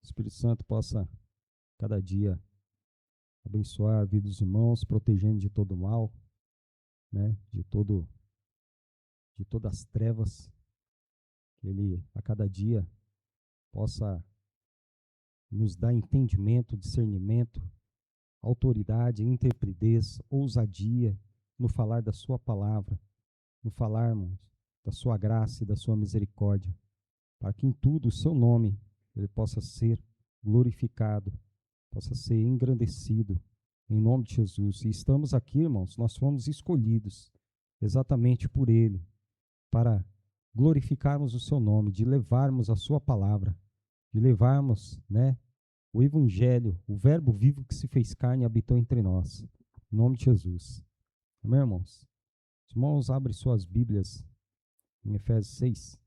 Espírito Santo possa, cada dia, abençoar a vida dos irmãos, protegendo de todo mal, né? De todas as trevas, que Ele, a cada dia, possa nos dar entendimento, discernimento, autoridade, intrepidez, ousadia no falar da Sua palavra, no falarmos da Sua graça e da Sua misericórdia, para que em tudo o Seu nome Ele possa ser glorificado, possa ser engrandecido, em nome de Jesus. E estamos aqui, irmãos, nós fomos escolhidos exatamente por Ele, para glorificarmos o Seu nome, de levarmos a Sua palavra, de levarmos, né, o Evangelho, o Verbo vivo que se fez carne e habitou entre nós. Em nome de Jesus. Amém, irmãos? Os irmãos, abrem suas Bíblias em Efésios 6.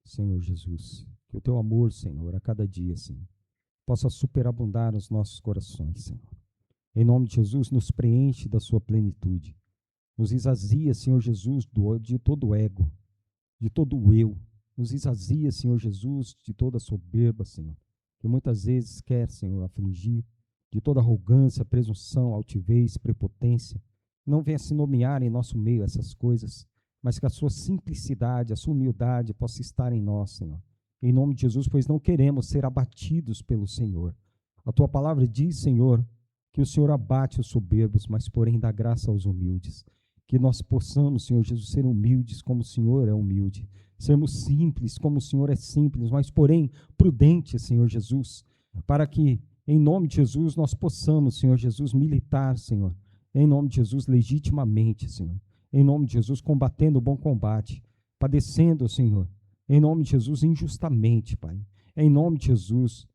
Senhor Jesus, que o teu amor, Senhor, a cada dia, Senhor, possa superabundar nos nossos corações, Senhor. Em nome de Jesus, nos preenche da sua plenitude. Nos esvazia, Senhor Jesus, de todo o ego, de todo o eu. Nos esvazia, Senhor Jesus, de toda a soberba, Senhor, que muitas vezes quer, Senhor, afligir, de toda arrogância, presunção, altivez, prepotência. Não venha se nomear em nosso meio essas coisas, mas que a sua simplicidade, a sua humildade possa estar em nós, Senhor. Em nome de Jesus, pois não queremos ser abatidos pelo Senhor. A tua palavra diz, Senhor, que o Senhor abate os soberbos, mas porém dá graça aos humildes. Que nós possamos, Senhor Jesus, ser humildes como o Senhor é humilde. Sermos simples como o Senhor é simples, mas porém prudentes, Senhor Jesus, para que, em nome de Jesus, nós possamos, Senhor Jesus, militar, Senhor, em nome de Jesus, legitimamente, Senhor, em nome de Jesus, combatendo o bom combate, padecendo, Senhor, em nome de Jesus, injustamente, Pai, em nome de Jesus,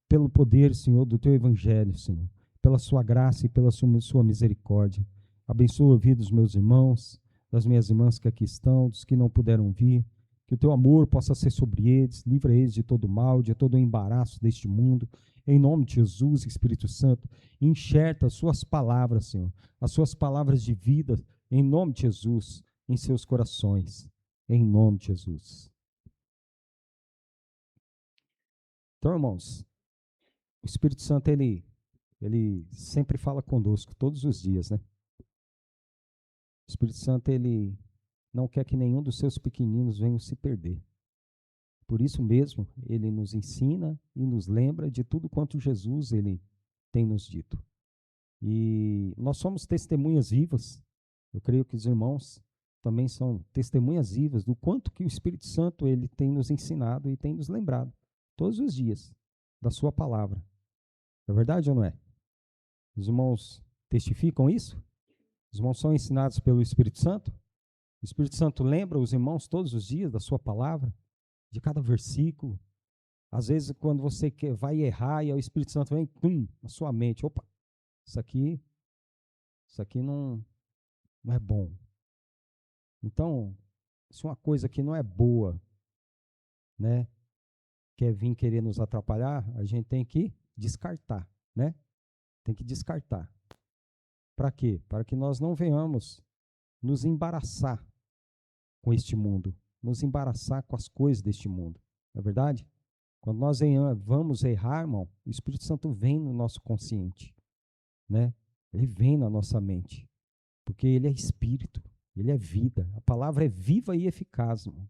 pelo poder, Senhor, do Teu Evangelho, Senhor, pela Sua graça e pela Sua misericórdia. Abençoa a vida dos meus irmãos, das minhas irmãs que aqui estão, dos que não puderam vir, que o Teu amor possa ser sobre eles, livra eles de todo mal, de todo embaraço deste mundo, em nome de Jesus, Espírito Santo, enxerta as Suas palavras, Senhor, as Suas palavras de vida, em nome de Jesus, em seus corações, em nome de Jesus. Então, irmãos, o Espírito Santo, ele sempre fala conosco, todos os dias, né? O Espírito Santo, ele não quer que nenhum dos seus pequeninos venham se perder. Por isso mesmo, ele nos ensina e nos lembra de tudo quanto Jesus ele tem nos dito. E nós somos testemunhas vivas. Eu creio que os irmãos também são testemunhas vivas do quanto que o Espírito Santo ele tem nos ensinado e tem nos lembrado todos os dias da sua palavra. É verdade ou não é? Os irmãos testificam isso? Os irmãos são ensinados pelo Espírito Santo? O Espírito Santo lembra os irmãos todos os dias da sua palavra, de cada versículo. Às vezes, quando você vai errar e o Espírito Santo vem, na sua mente, opa, isso aqui não é bom. Então, se uma coisa que não é boa, né, quer vir querer nos atrapalhar, a gente tem que descartar, né? Tem que descartar. Para quê? Para que nós não venhamos nos embaraçar com este mundo, nos embaraçar com as coisas deste mundo. Não é verdade? Quando nós vamos errar, irmão, o Espírito Santo vem no nosso consciente, né? Ele vem na nossa mente, porque ele é espírito, ele é vida. A palavra é viva e eficaz, irmão,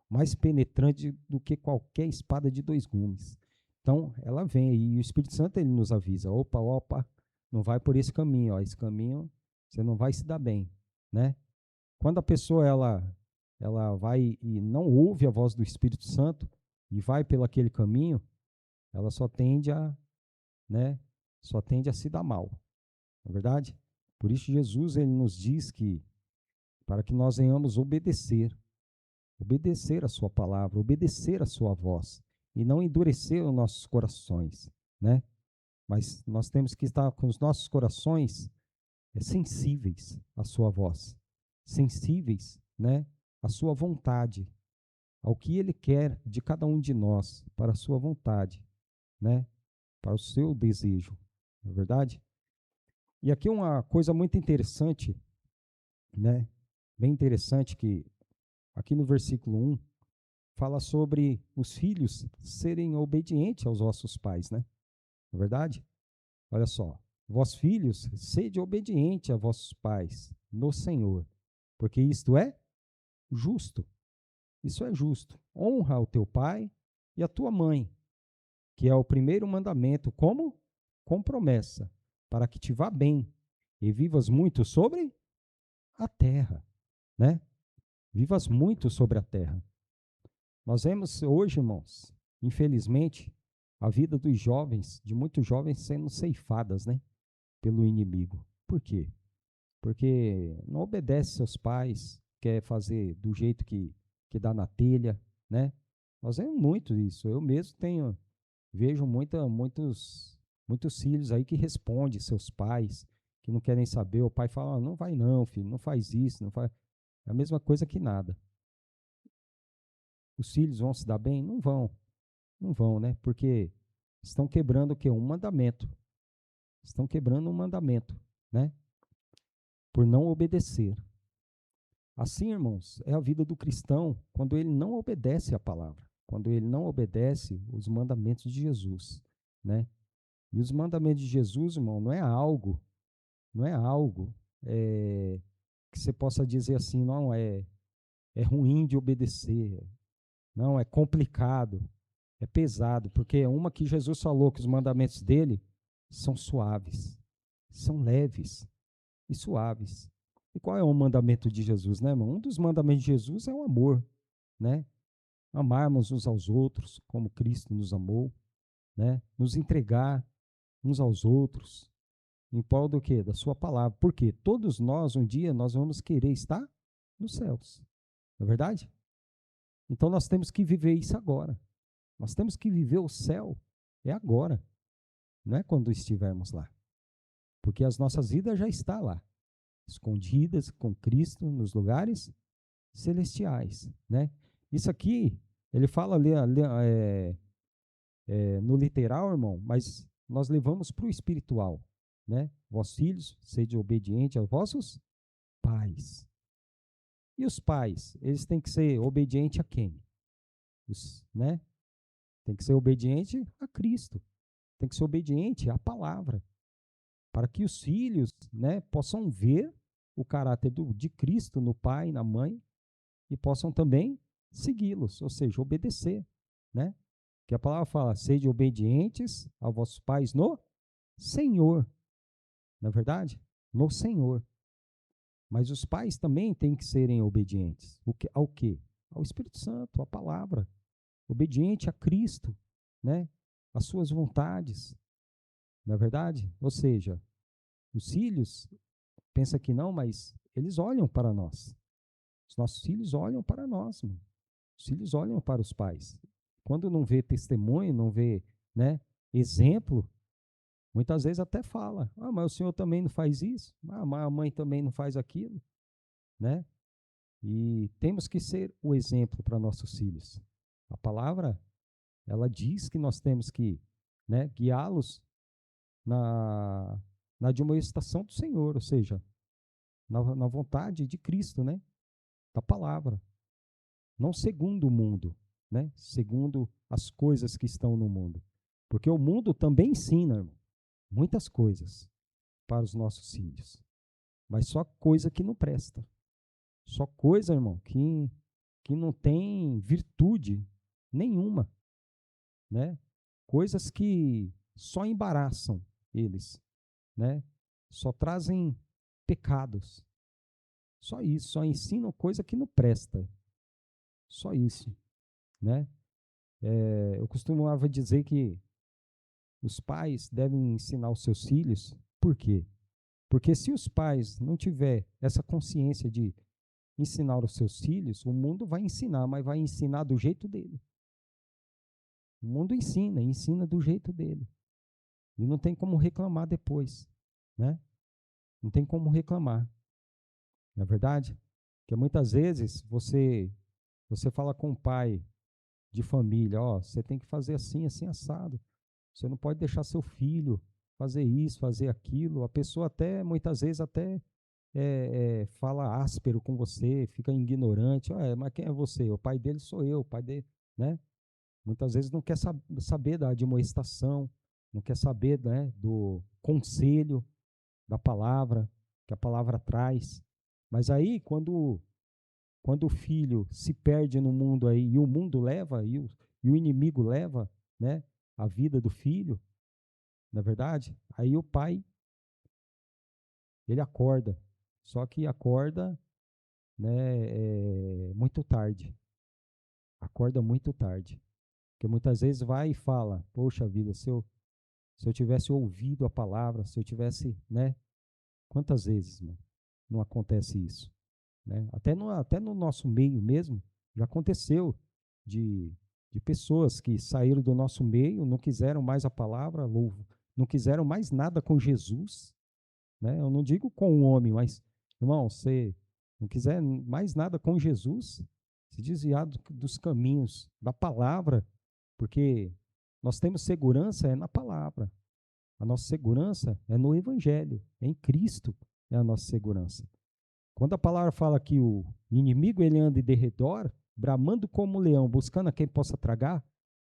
mais penetrante do que qualquer espada de dois gumes. Então, ela vem e o Espírito Santo ele nos avisa, opa, não vai por esse caminho, ó, esse caminho você não vai se dar bem, né? Quando a pessoa ela vai e não ouve a voz do Espírito Santo e vai pelo aquele caminho, ela só tende a, né, só tende a se dar mal. Não é verdade? Por isso Jesus ele nos diz que para que nós venhamos obedecer a sua palavra, obedecer a sua voz e não endurecer os nossos corações, né? Mas nós temos que estar com os nossos corações sensíveis à sua voz, sensíveis, né, à sua vontade, ao que ele quer de cada um de nós, para a sua vontade, né, para o seu desejo, não é verdade? E aqui uma coisa muito interessante, né, bem interessante que aqui no versículo 1, fala sobre os filhos serem obedientes aos vossos pais, né? Não é verdade? Olha só. Vós filhos, sede obediente a vossos pais no Senhor, porque isto é justo. Isso é justo. Honra o teu pai e a tua mãe, que é o primeiro mandamento, como? Com promessa, para que te vá bem e vivas muito sobre a terra, né? Vivas muito sobre a terra. Nós vemos hoje, irmãos, infelizmente, a vida dos jovens, de muitos jovens sendo ceifadas, né? Pelo inimigo. Por quê? Porque não obedece seus pais, quer fazer do jeito que dá na telha, né? Nós vemos muito isso. Eu mesmo vejo muitos filhos aí que respondem seus pais, que não querem saber. O pai fala, não vai não, filho, não faz isso, não faz. É a mesma coisa que nada. Os filhos vão se dar bem? Não vão, né? Porque estão quebrando o quê? Um mandamento. Estão quebrando um mandamento, né? Por não obedecer. Assim, irmãos, é a vida do cristão quando ele não obedece à palavra, quando ele não obedece os mandamentos de Jesus, né? E os mandamentos de Jesus, irmão, não é algo que você possa dizer assim, não é ruim de obedecer, não é complicado, é pesado, porque é uma que Jesus falou que os mandamentos dele são suaves, são leves e suaves. E qual é o mandamento de Jesus, né, irmão? Um dos mandamentos de Jesus é o amor, né? Amarmos uns aos outros como Cristo nos amou, né? Nos entregar uns aos outros em prol do quê? Da sua palavra. Porque todos nós, um dia, nós vamos querer estar nos céus. Não é verdade? Então nós temos que viver isso agora. Nós temos que viver o céu é agora, não é quando estivermos lá. Porque as nossas vidas já estão lá, escondidas com Cristo nos lugares celestiais, né? Isso aqui, ele fala ali, no literal, irmão, mas nós levamos para o espiritual, né? Vós filhos, sede obediente aos vossos pais. E os pais, eles têm que ser obedientes a quem? Né? Tem que ser obediente a Cristo. Tem que ser obediente à palavra. Para que os filhos, né, possam ver o caráter de Cristo no pai e na mãe e possam também segui-los, ou seja, obedecer, né? Que a palavra fala, sede obedientes a vossos pais no Senhor. Não é verdade? No Senhor. Mas os pais também têm que serem obedientes. Ao quê? Ao Espírito Santo, à palavra. Obediente a Cristo, né? Às suas vontades. Não é verdade? Ou seja, os filhos, pensa que não, mas eles olham para nós. Os nossos filhos olham para nós, mano. Os filhos olham para os pais. Quando não vê testemunho, não vê, né, exemplo, muitas vezes até fala, mas o senhor também não faz isso? Mas a mãe também não faz aquilo, né? E temos que ser o exemplo para nossos filhos. A palavra, ela diz que nós temos que, né, guiá-los na admoestação do Senhor, ou seja, na vontade de Cristo, né? Da palavra. Não segundo o mundo, né? Segundo as coisas que estão no mundo. Porque o mundo também ensina, irmão, muitas coisas para os nossos filhos. Mas só coisa que não presta. Só coisa, irmão, que não tem virtude nenhuma, né? Coisas que só embaraçam eles, né? Só trazem pecados. Só isso, só ensinam coisa que não presta. Só isso, né? Eu costumava dizer que os pais devem ensinar os seus filhos. Por quê? Porque se os pais não tiver essa consciência de ensinar os seus filhos, o mundo vai ensinar, mas vai ensinar do jeito dele. O mundo ensina do jeito dele. E não tem como reclamar depois, né? Não tem como reclamar. Não é verdade? Porque muitas vezes você fala com o pai de família, você tem que fazer assim, assim, assado. Você não pode deixar seu filho fazer isso, fazer aquilo. A pessoa até, muitas vezes, até fala áspero com você, fica ignorante. Mas quem é você? O pai dele sou eu, o pai dele, né? Muitas vezes não quer saber da admoestação, não quer saber, né, do conselho da palavra, que a palavra traz. Mas aí, quando o filho se perde no mundo aí, e o mundo leva, e o inimigo leva, né, a vida do filho, na verdade, aí o pai, ele acorda. Só que acorda, né, muito tarde. Acorda muito tarde. Porque muitas vezes vai e fala, poxa vida, se eu tivesse ouvido a palavra, se eu tivesse, né? Quantas vezes, mano, não acontece isso? Né? Até no nosso meio mesmo, já aconteceu de, de pessoas que saíram do nosso meio, não quiseram mais a palavra, não quiseram mais nada com Jesus, né? Eu não digo com o homem, mas, irmão, você não quiser mais nada com Jesus, se desviar dos caminhos da palavra, porque nós temos segurança na palavra. A nossa segurança é no Evangelho, é em Cristo, é a nossa segurança. Quando a palavra fala que o inimigo ele anda em derredor, bramando como um leão, buscando a quem possa tragar,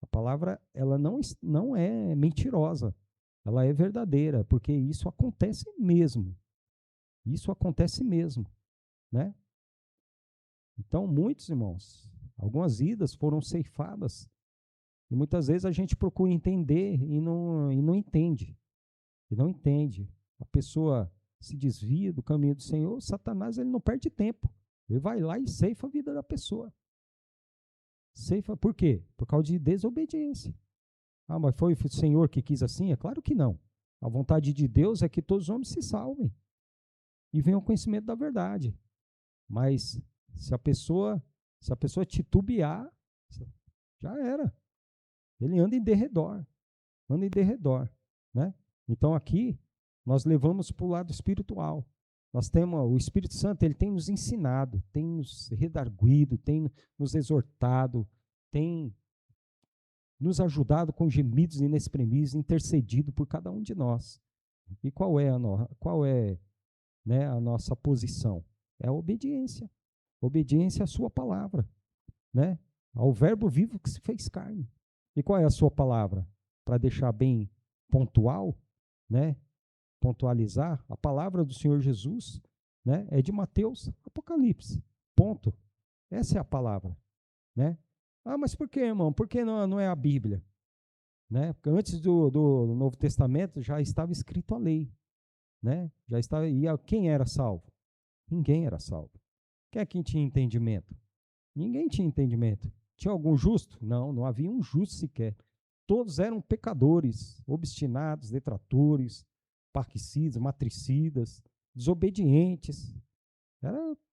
a palavra ela não é mentirosa, ela é verdadeira, porque isso acontece mesmo. Isso acontece mesmo, né? Então, muitos irmãos, algumas vidas foram ceifadas, e muitas vezes a gente procura entender e não entende. E não entende. A pessoa se desvia do caminho do Senhor, Satanás ele não perde tempo. Ele vai lá e ceifa a vida da pessoa. Ceifa por quê? Por causa de desobediência. Ah, mas foi o Senhor que quis assim? É claro que não. A vontade de Deus é que todos os homens se salvem e venham ao conhecimento da verdade. Mas se a pessoa titubear, já era. Ele anda em derredor, né? Então aqui nós levamos para o lado espiritual. Nós temos o Espírito Santo, ele tem nos ensinado, tem nos redarguido, tem nos exortado, tem nos ajudado com gemidos inexprimíveis, intercedido por cada um de nós. E qual é, né, a nossa posição? É a obediência. Obediência à sua palavra, né? Ao verbo vivo que se fez carne. E qual é a sua palavra? Para deixar bem pontual, né? Pontualizar, a palavra do Senhor Jesus, né? É de Mateus, Apocalipse. Ponto. Essa é a palavra, né? Ah, mas por que, irmão? Por que não é a Bíblia? Né? Porque antes do Novo Testamento já estava escrito a lei, né? Já estava, e quem era salvo? Ninguém era salvo. Quem é que tinha entendimento? Ninguém tinha entendimento. Tinha algum justo? Não, não havia um justo sequer. Todos eram pecadores, obstinados, detratores, parricidas, matricidas, desobedientes.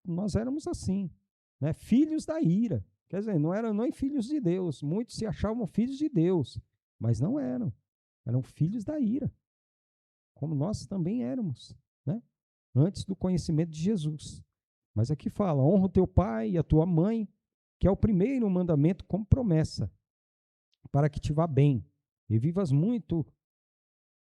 Nós éramos assim, né? Filhos da ira. Quer dizer, não eram nem filhos de Deus. Muitos se achavam filhos de Deus, mas não eram. Eram filhos da ira, como nós também éramos, né? Antes do conhecimento de Jesus. Mas aqui fala: honra o teu pai e a tua mãe, que é o primeiro mandamento como promessa, para que te vá bem e vivas muito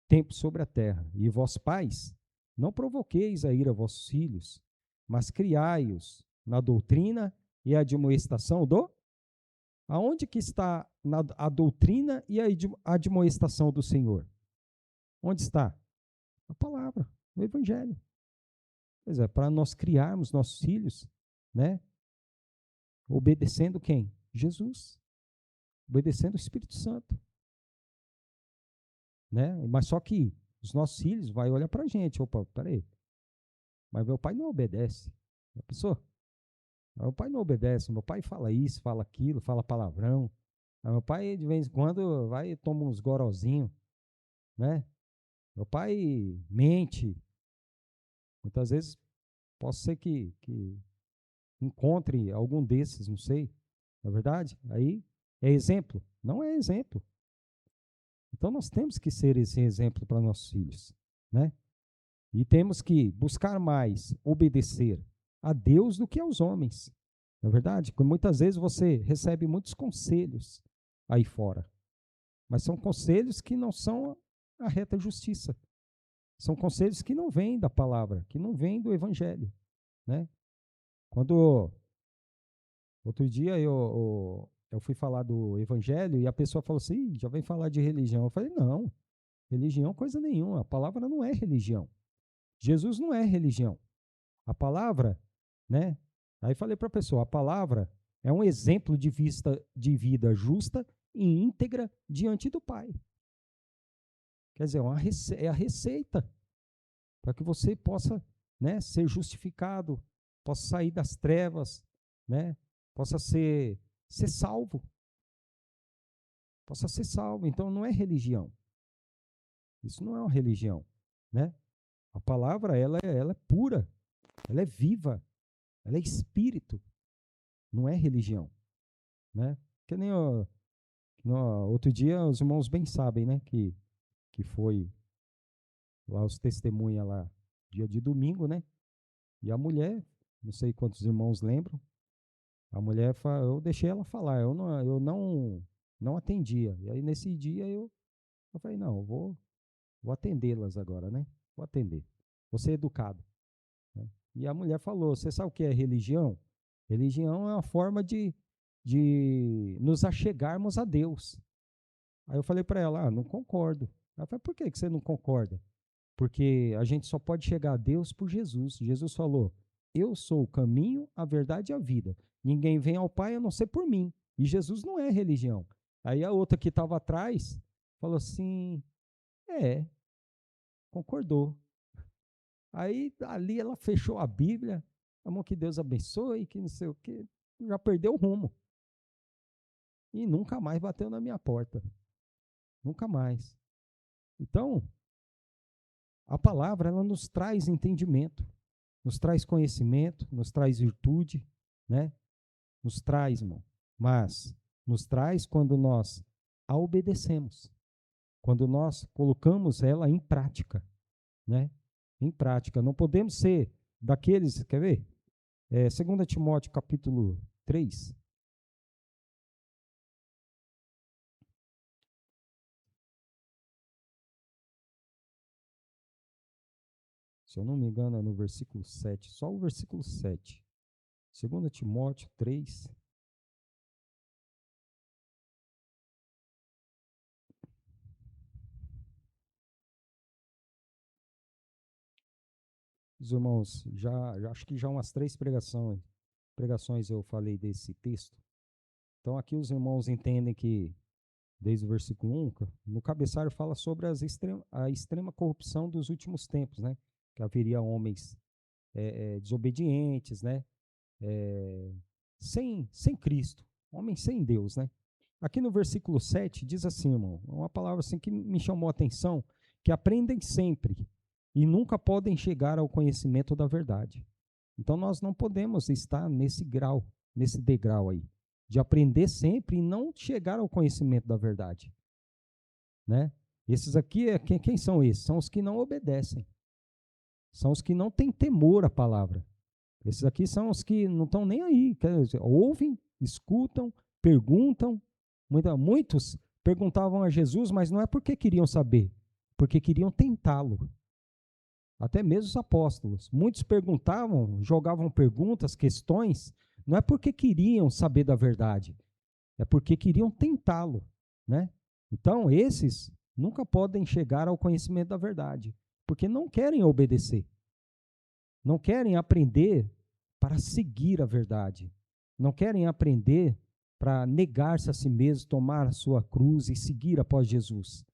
tempo sobre a terra. E vós, pais, não provoqueis a ira a vossos filhos, mas criai-os na doutrina e a admoestação do... Aonde que está a doutrina e a admoestação do Senhor? Onde está? A palavra, o Evangelho. Pois é, para nós criarmos nossos filhos, né? Obedecendo quem? Jesus. Obedecendo o Espírito Santo. Né? Mas só que os nossos filhos vão olhar para a gente. Opa, peraí. Mas meu pai não obedece. Já pensou? Meu pai não obedece. Meu pai fala isso, fala aquilo, fala palavrão. Meu pai, de vez em quando, vai e toma uns gorozinhos. Né? Meu pai mente. Muitas vezes, posso ser que encontre algum desses, não sei. Não é verdade? Aí, é exemplo? Não é exemplo. Então, nós temos que ser esse exemplo para nossos filhos, né? E temos que buscar mais obedecer a Deus do que aos homens. Não é verdade? Porque muitas vezes você recebe muitos conselhos aí fora, mas são conselhos que não são a reta justiça. São conselhos que não vêm da palavra, que não vêm do evangelho, né? Quando outro dia eu fui falar do evangelho e a pessoa falou assim: "Ih, já vem falar de religião". Eu falei: "Não, religião coisa nenhuma. A palavra não é religião. Jesus não é religião. A palavra, né? Aí falei para a pessoa: a palavra é um exemplo de vida justa e íntegra diante do Pai. Quer dizer, é a receita para que você possa, né, ser justificado, possa sair das trevas, né, possa ser salvo, possa ser salvo. Então não é religião. Isso não é uma religião, né? A palavra ela é pura, ela é viva, ela é espírito, não é religião, né? Que nem no outro dia os irmãos bem sabem, né, que foi lá os testemunhas lá dia de domingo, né? E a mulher, não sei quantos irmãos lembram, a mulher, eu deixei ela falar, eu não atendia. E aí nesse dia eu falei, não, vou atendê-las agora, né? Vou atender. Vou ser educado, né? E a mulher falou, você sabe o que é religião? Religião é uma forma de nos achegarmos a Deus. Aí eu falei para ela, não concordo. Ela falou, por que você não concorda? Porque a gente só pode chegar a Deus por Jesus. Jesus falou: eu sou o caminho, a verdade e a vida. Ninguém vem ao Pai a não ser por mim. E Jesus não é religião. Aí a outra que estava atrás falou assim: é, concordou. Aí ali ela fechou a Bíblia, amor, que Deus abençoe, que não sei o quê. Já perdeu o rumo. E nunca mais bateu na minha porta. Nunca mais. Então, a palavra, ela nos traz entendimento, nos traz conhecimento, nos traz virtude, né? Nos traz, irmão. Mas nos traz quando nós a obedecemos, quando nós colocamos ela em prática, né? Em prática. Não podemos ser daqueles, quer ver? 2 Timóteo capítulo 3. Se eu não me engano, é no versículo 7, só o versículo 7. 2 Timóteo 3. Os irmãos, já acho que já umas 3 pregações eu falei desse texto. Então aqui os irmãos entendem que, desde o versículo 1, no cabeçalho fala sobre a extrema corrupção dos últimos tempos, né? Que haveria homens desobedientes, né? Sem Cristo, homens sem Deus, né? Aqui no versículo 7 diz assim, irmão, uma palavra assim que me chamou a atenção, que aprendem sempre e nunca podem chegar ao conhecimento da verdade. Então nós não podemos estar nesse degrau aí, de aprender sempre e não chegar ao conhecimento da verdade, né? Esses aqui, quem são esses? São os que não obedecem, são os que não têm temor à palavra. Esses aqui são os que não estão nem aí, quer dizer, ouvem, escutam, perguntam. Muitos perguntavam a Jesus, mas não é porque queriam saber, porque queriam tentá-lo. Até mesmo os apóstolos. Muitos perguntavam, jogavam perguntas, questões, não é porque queriam saber da verdade, é porque queriam tentá-lo, né? Então, esses nunca podem chegar ao conhecimento da verdade, porque não querem obedecer, não querem aprender para seguir a verdade, não querem aprender para negar-se a si mesmo, tomar a sua cruz e seguir após Jesus,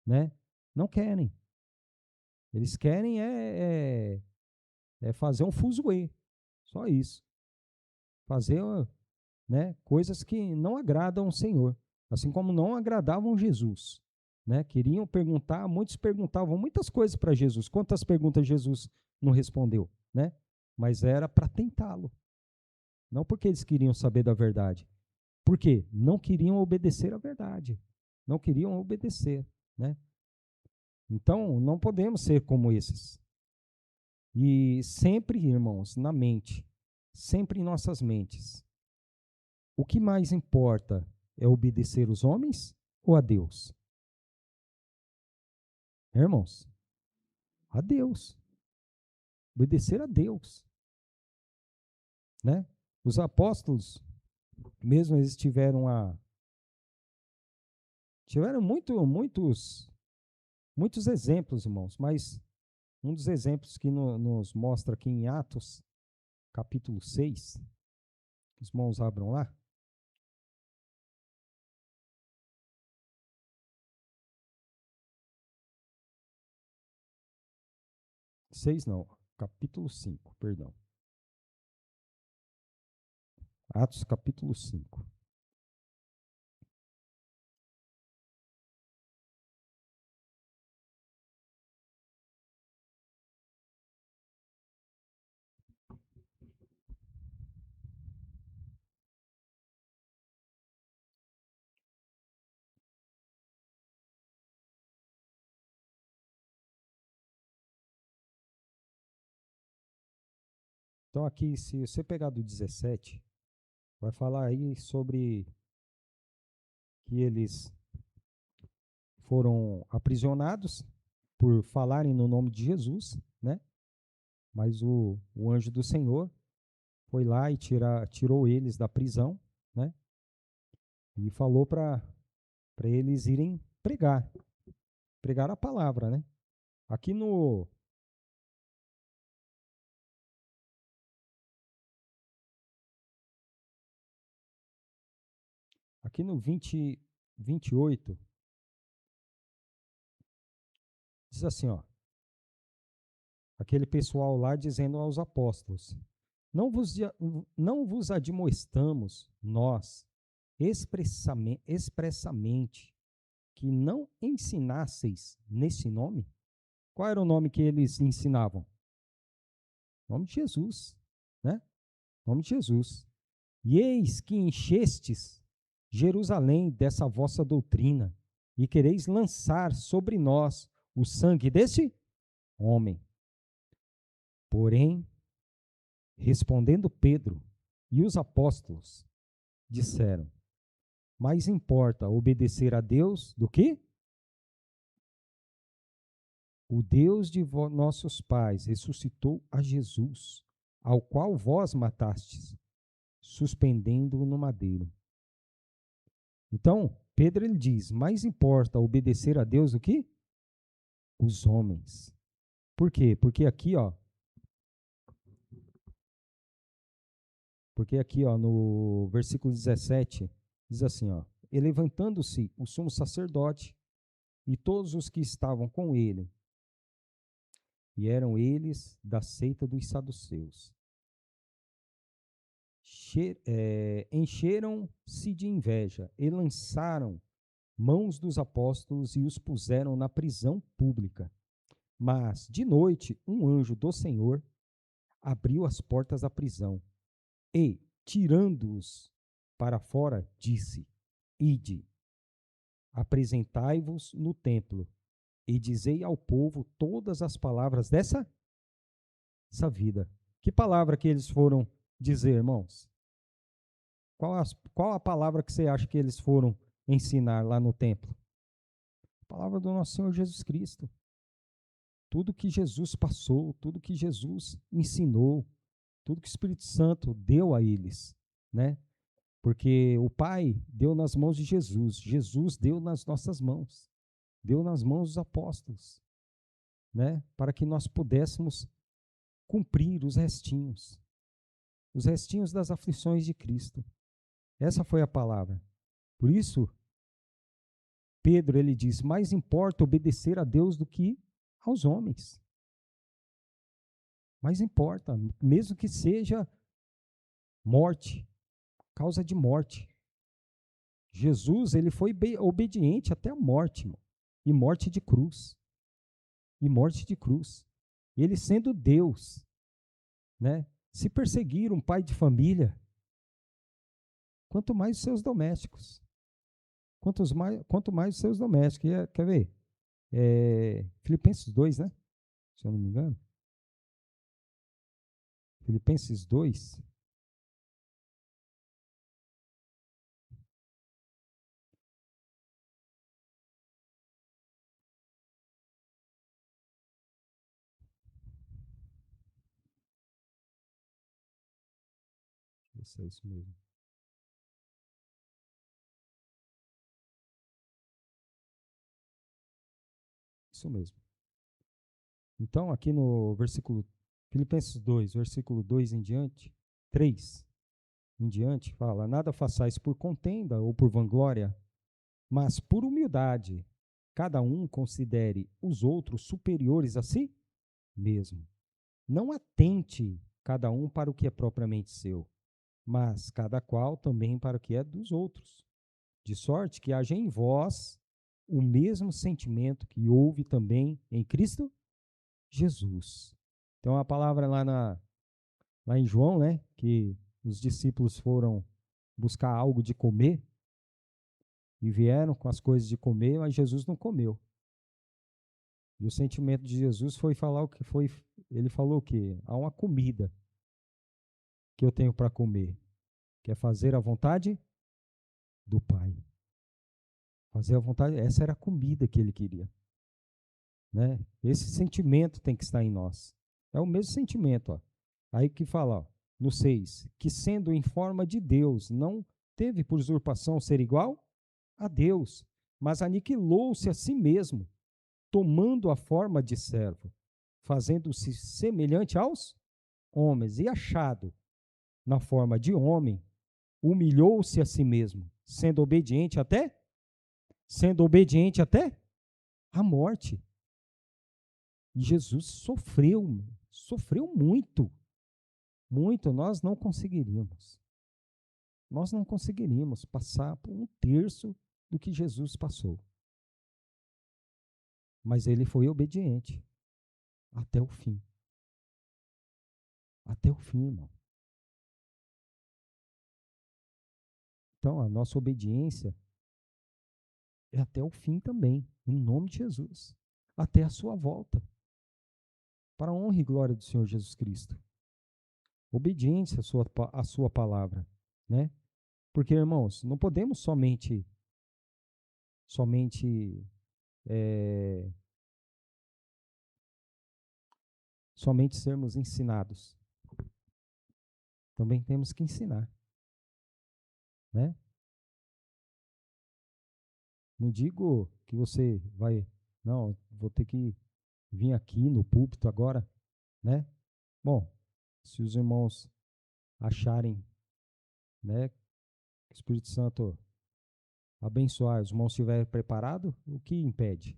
né? Não querem. Eles querem fazer um fuzuê, só isso. Fazer, né, coisas que não agradam o Senhor, assim como não agradavam Jesus, né? Queriam perguntar, muitos perguntavam muitas coisas para Jesus. Quantas perguntas Jesus não respondeu, né? Mas era para tentá-lo, não porque eles queriam saber da verdade. Por quê? Não queriam obedecer à verdade, não queriam obedecer, né? Então, não podemos ser como esses. E sempre, irmãos, na mente, sempre em nossas mentes, o que mais importa é obedecer os homens ou a Deus? Irmãos, A Deus. Obedecer a Deus, né? Os apóstolos, mesmo eles tiveram muitos exemplos, irmãos, mas um dos exemplos que nos mostra aqui em Atos, capítulo 6, os irmãos abram lá. 6 não, capítulo 5, perdão. Atos capítulo 5. Então aqui, se você pegar do 17, vai falar aí sobre que eles foram aprisionados por falarem no nome de Jesus, né? Mas o anjo do Senhor foi lá e tirou eles da prisão, né? E falou para eles irem pregar a palavra, né? Aqui no aqui no 28 diz assim, ó, aquele pessoal lá dizendo aos apóstolos: não vos admoestamos nós expressamente que não ensinasseis nesse nome? Qual era o nome que eles ensinavam? O nome de Jesus, né? O nome de Jesus. E eis que enchestes Jerusalém dessa vossa doutrina, e quereis lançar sobre nós o sangue desse homem. Porém, respondendo Pedro e os apóstolos, disseram: mais importa obedecer a Deus do que o Deus de nossos pais ressuscitou a Jesus, ao qual vós matastes, suspendendo-o no madeiro. Então, Pedro ele diz: mais importa obedecer a Deus do que os homens. Por quê? Porque aqui, ó, no versículo 17, diz assim, ó: e levantando-se o sumo sacerdote e todos os que estavam com ele, e eram eles da seita dos saduceus, encheram-se de inveja e lançaram mãos dos apóstolos e os puseram na prisão pública. Mas, de noite, um anjo do Senhor abriu as portas da prisão e, tirando-os para fora, disse: ide, apresentai-vos no templo e dizei ao povo todas as palavras essa vida. Que palavra que eles foram dizer, irmãos? Qual a palavra que você acha que eles foram ensinar lá no templo? A palavra do nosso Senhor Jesus Cristo. Tudo que Jesus passou, tudo que Jesus ensinou, tudo que o Espírito Santo deu a eles, né? Porque o Pai deu nas mãos de Jesus, Jesus deu nas nossas mãos, deu nas mãos dos apóstolos, né? Para que nós pudéssemos cumprir os restinhos das aflições de Cristo. Essa foi a palavra. Por isso, Pedro ele diz: mais importa obedecer a Deus do que aos homens. Mais importa, mesmo que seja morte, causa de morte. Jesus, ele foi obediente até a morte, irmão, e morte de cruz. E morte de cruz. Ele sendo Deus, né? Se perseguir um pai de família, quanto mais os seus domésticos. Quanto mais os seus domésticos. Quer ver? Filipenses 2, né? Se eu não me engano. Filipenses 2. Isso é isso mesmo. Isso mesmo. Então, aqui no versículo, Filipenses 2, versículo 2 em diante, 3 em diante, fala: nada façais por contenda ou por vanglória, mas por humildade, cada um considere os outros superiores a si mesmo. Não atente cada um para o que é propriamente seu, mas cada qual também para o que é dos outros. De sorte que haja em vós o mesmo sentimento que houve também em Cristo Jesus. Então a palavra lá em João, né, que os discípulos foram buscar algo de comer e vieram com as coisas de comer, mas Jesus não comeu. E o sentimento de Jesus foi falar o que foi, ele falou que há uma comida que eu tenho para comer, que é fazer a vontade do Pai. Fazer a vontade, essa era a comida que ele queria, né? Esse sentimento tem que estar em nós. É o mesmo sentimento, ó. Aí que fala, ó, no 6, que sendo em forma de Deus, não teve por usurpação ser igual a Deus, mas aniquilou-se a si mesmo, tomando a forma de servo, fazendo-se semelhante aos homens, e achado na forma de homem, humilhou-se a si mesmo, sendo obediente até a morte. E Jesus sofreu muito, muito. Nós não conseguiríamos passar por um terço do que Jesus passou. Mas ele foi obediente até o fim. Até o fim, irmão. Então, a nossa obediência é até o fim também, em nome de Jesus. Até a sua volta. Para a honra e glória do Senhor Jesus Cristo. Obediência à sua palavra, né? Porque, irmãos, não podemos somente é, somente sermos ensinados. Também temos que ensinar, né? Não digo que você vai, não, vou ter que vir aqui no púlpito agora, né? Bom, se os irmãos acharem, né, que o Espírito Santo abençoar, os irmãos estiverem preparados, o que impede?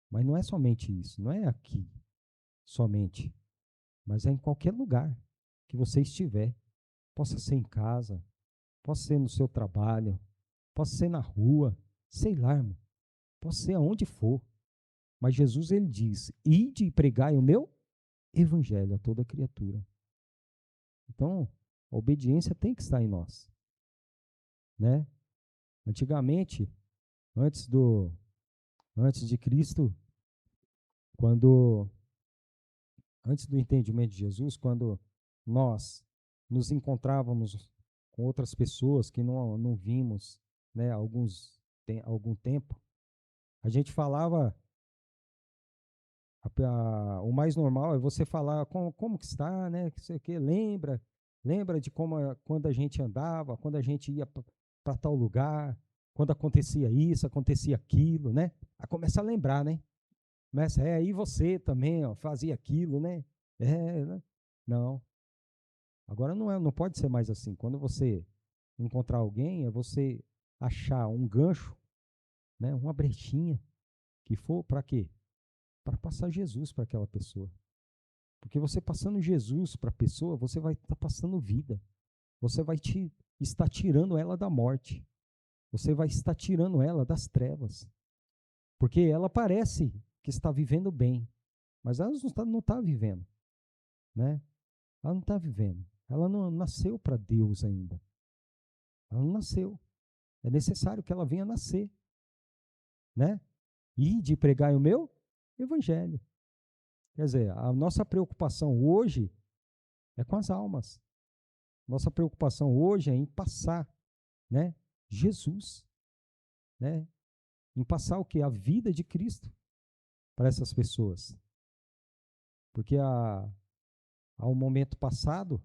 Mas não é somente isso, não é aqui somente, mas é em qualquer lugar que você estiver. Possa ser em casa, possa ser no seu trabalho, possa ser na rua, sei lá, irmão, possa ser aonde for. Mas Jesus, ele diz: ide e pregai o meu evangelho a toda criatura. Então, a obediência tem que estar em nós, né? Antigamente, antes de Cristo, quando antes do entendimento de Jesus, quando nós nos encontrávamos com outras pessoas que não vimos, né, algum tempo, a gente falava, o mais normal é você falar como que está, né, que sei o quê, lembra de quando a gente andava, quando a gente ia para tal lugar, quando acontecia isso, acontecia aquilo, né? Aí começa a lembrar, né? Começa, aí você também, ó, fazia aquilo, né? Né? Não. Agora não pode ser mais assim. Quando você encontrar alguém, é você achar um gancho, né, uma brechinha, que for para quê? Para passar Jesus para aquela pessoa. Porque você passando Jesus para a pessoa, você vai estar passando vida. Você vai estar tirando ela da morte. Você vai estar tirando ela das trevas. Porque ela parece que está vivendo bem, mas ela não está vivendo, né? Ela não está vivendo. Ela não nasceu para Deus ainda. Ela não nasceu. É necessário que ela venha nascer, né? E de pregar o meu evangelho. Quer dizer, a nossa preocupação hoje é com as almas. Nossa preocupação hoje é em passar, né, Jesus, né? Em passar o que? A vida de Cristo para essas pessoas. Porque ao momento passado,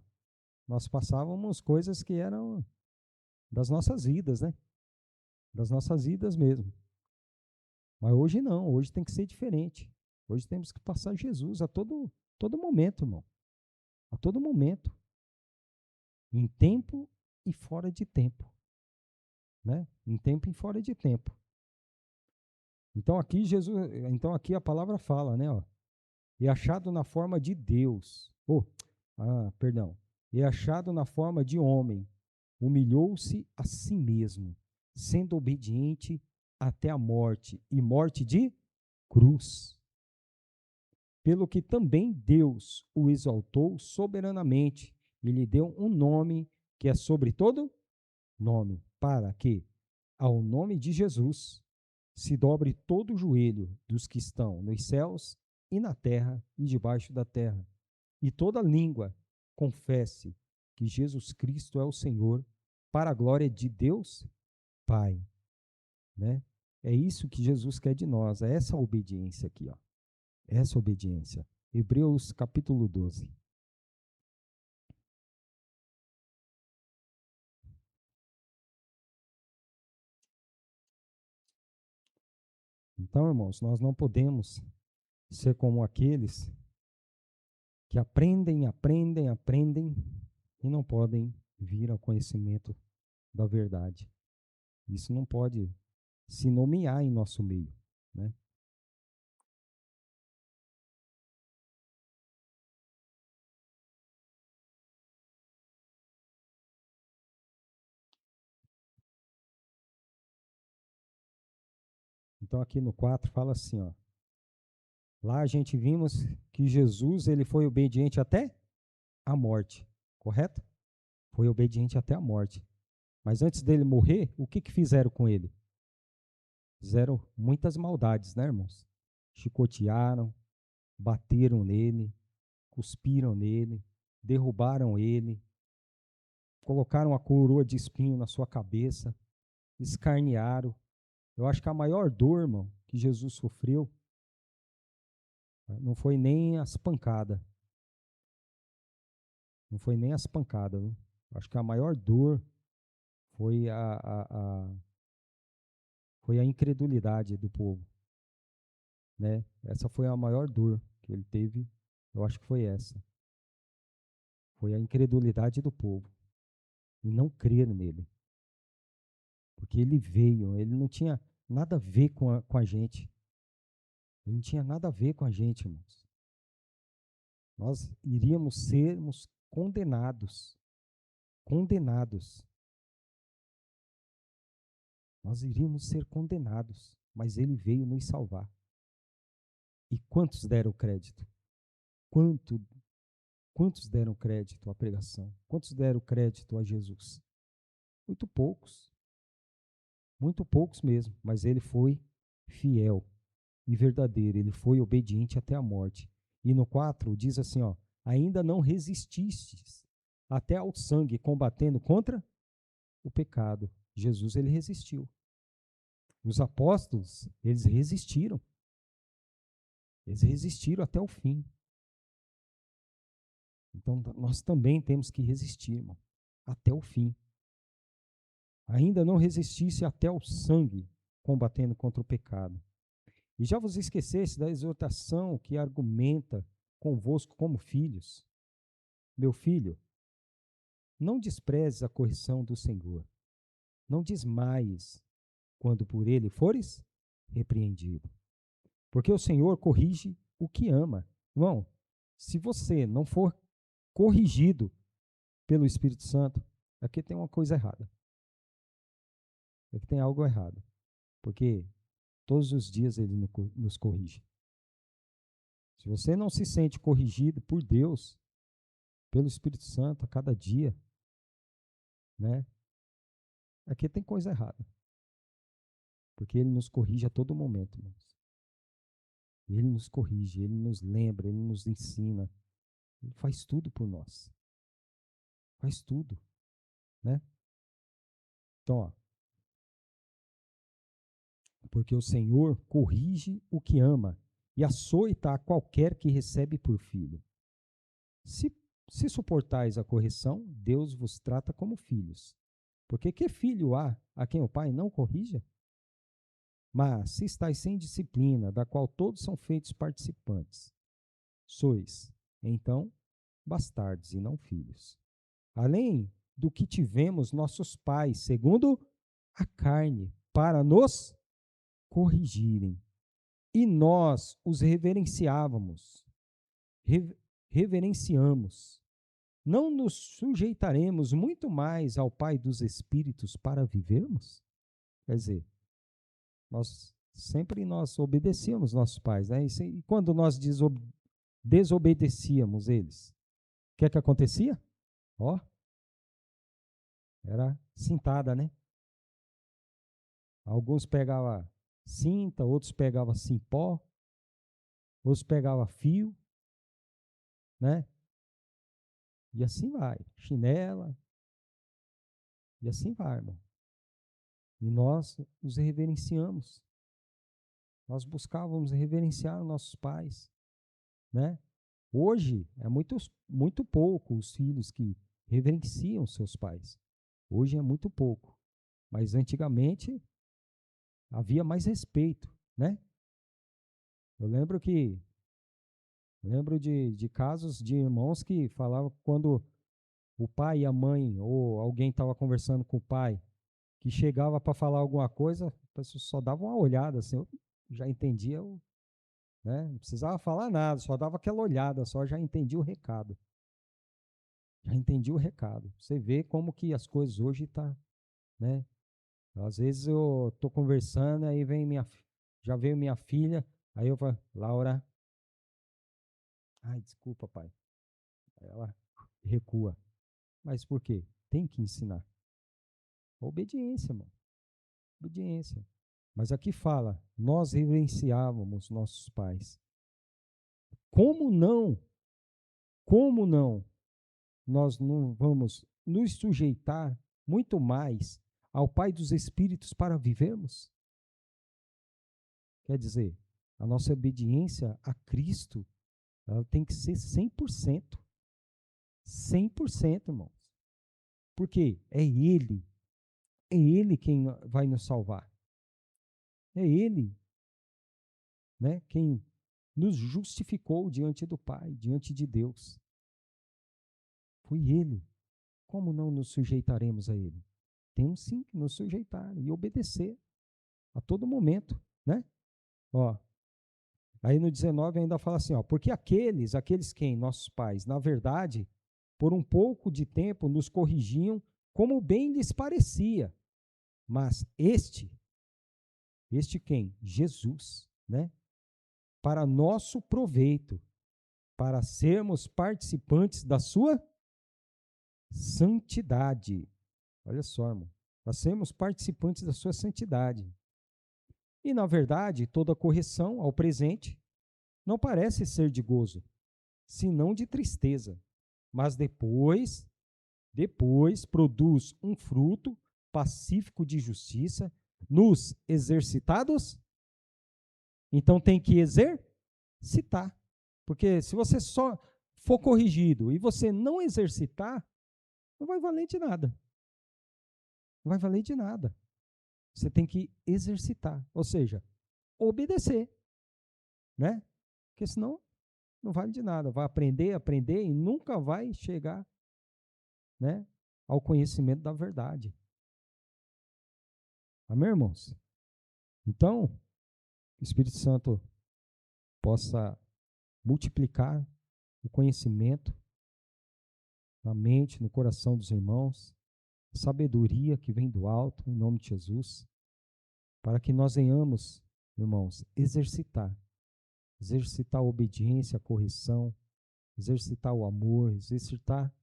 nós passávamos coisas que eram das nossas vidas, né? Das nossas vidas mesmo. Mas hoje não, hoje tem que ser diferente. Hoje temos que passar Jesus a todo momento, irmão. A todo momento. Em tempo e fora de tempo. Né? Em tempo e fora de tempo. Então aqui a palavra fala, né, ó, e achado na forma de Deus. Perdão. E achado na forma de homem, humilhou-se a si mesmo, sendo obediente até a morte, e morte de cruz. Pelo que também Deus o exaltou soberanamente e lhe deu um nome que é sobre todo nome, para que, ao nome de Jesus, se dobre todo o joelho dos que estão nos céus e na terra e debaixo da terra, e toda língua confesse que Jesus Cristo é o Senhor, para a glória de Deus Pai, né? É isso que Jesus quer de nós, é essa obediência aqui, ó. Essa obediência. Hebreus capítulo 12. Então, irmãos, nós não podemos ser como aqueles que aprendem e não podem vir ao conhecimento da verdade. Isso não pode se nomear em nosso meio, né? Então aqui no 4 fala assim, ó. Lá a gente vimos que Jesus, ele foi obediente até a morte, correto? Foi obediente até a morte. Mas antes dele morrer, o que fizeram com ele? Fizeram muitas maldades, né, irmãos? Chicotearam, bateram nele, cuspiram nele, derrubaram ele, colocaram a coroa de espinho na sua cabeça, escarnearam. Eu acho que a maior dor, irmão, que Jesus sofreu não foi nem as pancadas. Não foi nem as pancadas. Viu? Acho que a maior dor foi foi a incredulidade do povo. Né? Essa foi a maior dor que ele teve. Eu acho que foi essa. Foi a incredulidade do povo. E não crer nele. Porque ele veio, ele não tinha nada a ver com a gente. Ele não tinha nada a ver com a gente, irmãos. Nós iríamos sermos condenados. Condenados. Nós iríamos ser condenados. Mas ele veio nos salvar. E quantos deram crédito? Quantos deram crédito à pregação? Quantos deram crédito a Jesus? Muito poucos. Muito poucos mesmo. Mas ele foi fiel e verdadeiro. Ele foi obediente até a morte. E no 4 diz assim, ó, ainda não resististes até ao sangue, combatendo contra o pecado. Jesus, ele resistiu. Os apóstolos, eles resistiram. Eles resistiram até o fim. Então, nós também temos que resistir, irmão, até o fim. Ainda não resistisse até o sangue, combatendo contra o pecado. E já vos esquecesse da exortação que argumenta convosco como filhos. Meu filho, não desprezes a correção do Senhor. Não desmaies quando por ele fores repreendido. Porque o Senhor corrige o que ama. Irmão, se você não for corrigido pelo Espírito Santo, aqui tem uma coisa errada. Aqui tem algo errado. Porque todos os dias ele nos corrige. Se você não se sente corrigido por Deus, pelo Espírito Santo, a cada dia, né? Aqui tem coisa errada. Porque ele nos corrige a todo momento, irmãos. Ele nos corrige, ele nos lembra, ele nos ensina. Ele faz tudo por nós. Faz tudo, né? Então, ó, porque o Senhor corrige o que ama e açoita a qualquer que recebe por filho. Se Se suportais a correção, Deus vos trata como filhos. Porque que filho há a quem o pai não corrija? Mas se estáis sem disciplina, da qual todos são feitos participantes, sois, então, bastardos e não filhos. Além do que tivemos nossos pais, segundo a carne, para nos corrigirem. E nós os reverenciávamos, reverenciamos. Não nos sujeitaremos muito mais ao Pai dos Espíritos para vivermos? Quer dizer, nós obedecíamos nossos pais, né? E quando nós desobedecíamos eles, o que é que acontecia? Ó, era cintada, né? Alguns pegavam cinta, outros pegavam cipó, outros pegavam fio, né? E assim vai, chinela, e assim vai, irmão. E nós os reverenciamos. Nós buscávamos reverenciar nossos pais, né? Hoje é muito pouco os filhos que reverenciam seus pais. Hoje é muito pouco. Mas antigamente havia mais respeito, né? Eu lembro de casos de irmãos que falavam quando o pai e a mãe, ou alguém estava conversando com o pai, que chegava para falar alguma coisa, a pessoa só dava uma olhada, assim, eu já entendia, né? Não precisava falar nada, só dava aquela olhada, só já entendia o recado. Já entendi o recado. Você vê como que as coisas hoje tá, né? Às vezes eu tô conversando, aí já veio minha filha, aí eu falo, Laura, ai, desculpa, pai. Aí ela recua. Mas por quê? Tem que ensinar. Obediência, mano. Obediência. Mas aqui fala, nós reverenciávamos nossos pais. Como não? Como não? Nós não vamos nos sujeitar muito mais ao Pai dos Espíritos para vivermos? Quer dizer, a nossa obediência a Cristo, ela tem que ser 100%. 100%, irmãos. Porque é Ele quem vai nos salvar. É Ele, né, quem nos justificou diante do Pai, diante de Deus. Foi Ele. Como não nos sujeitaremos a Ele? Temos sim que nos sujeitar e obedecer a todo momento, né? Ó, aí no 19 ainda fala assim, ó, porque aqueles quem, nossos pais, na verdade, por um pouco de tempo nos corrigiam como bem lhes parecia, mas este quem? Jesus, né? Para nosso proveito, para sermos participantes da sua santidade. Olha só, irmão, para sermos participantes da sua santidade. E, na verdade, toda correção ao presente não parece ser de gozo, senão de tristeza. Mas depois produz um fruto pacífico de justiça nos exercitados. Então tem que exercitar. Porque se você só for corrigido e você não exercitar, não vai valer de nada. Não vai valer de nada. Você tem que exercitar, ou seja, obedecer, né? Porque senão não vale de nada. Vai aprender e nunca vai chegar, né, ao conhecimento da verdade. Amém, irmãos? Então, que o Espírito Santo possa multiplicar o conhecimento na mente, no coração dos irmãos, sabedoria que vem do alto, em nome de Jesus, para que nós venhamos, irmãos, exercitar a obediência, a correção, exercitar o amor, exercitar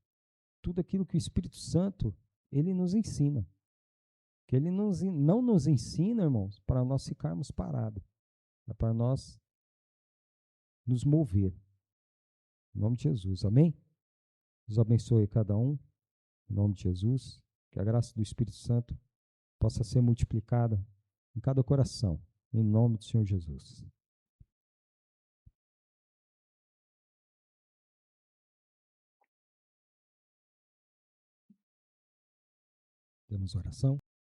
tudo aquilo que o Espírito Santo, ele nos ensina. Que ele não nos ensina, irmãos, para nós ficarmos parados, é para nós nos mover. Em nome de Jesus, amém? Deus abençoe cada um, em nome de Jesus. Que a graça do Espírito Santo possa ser multiplicada em cada coração, em nome do Senhor Jesus. Temos oração?